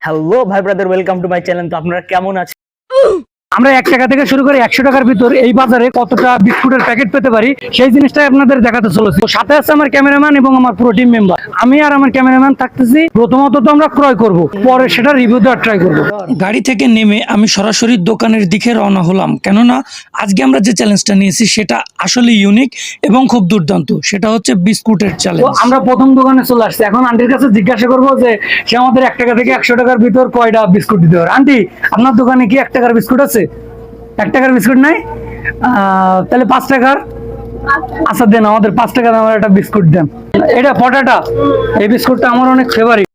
Hello ভাই brother, welcome to my channel. তো আপনারা কেমন আছেন? আমরা 1 টাকা থেকে শুরু করে 100 টাকার ভিতর এই বাজারে কতটা বিস্কুটের প্যাকেট পেতে পারি সেই জিনিসটাই আপনাদের দেখাতে চলেছি। তো সাথে আছে আমার ক্যামেরাম্যান এবং আমার পুরো টিম মেম্বার। আমি আর আমার ক্যামেরাম্যান থাকতেছি। প্রথমত তো আমরা ক্রয় করব, পরে সেটা রিভিউ দেওয়ার ট্রাই করব। গাড়ি থেকে নেমে আমি সরাসরি দোকানের দিকে রওনা হলাম, কেননা আজকে আমরা যে চ্যালেঞ্জটা নিয়েছি সেটা আসলে ইউনিক এবং খুব দুর্দান্ত। সেটা হচ্ছে বিস্কুটের চ্যালেঞ্জ। আমরা প্রথম দোকানে চলে আসছি। এখন আন্টির কাছে জিজ্ঞাসা করবো যে সে আমাদের 1 টাকা থেকে 100 টাকার ভিতর কয়টা বিস্কুট দিতে পারে। আন্টি, আপনার দোকানে কি 1 টাকার বিস্কুট আছে? 1 টাকার বিস্কুট নাই? তাহলে 5 টাকার। আচ্ছা দেন, আমাদের 5 টাকা দামের একটা বিস্কুট দেন। এটা পটাটা, এই বিস্কুটটা আমার অনেক ফেভারিট।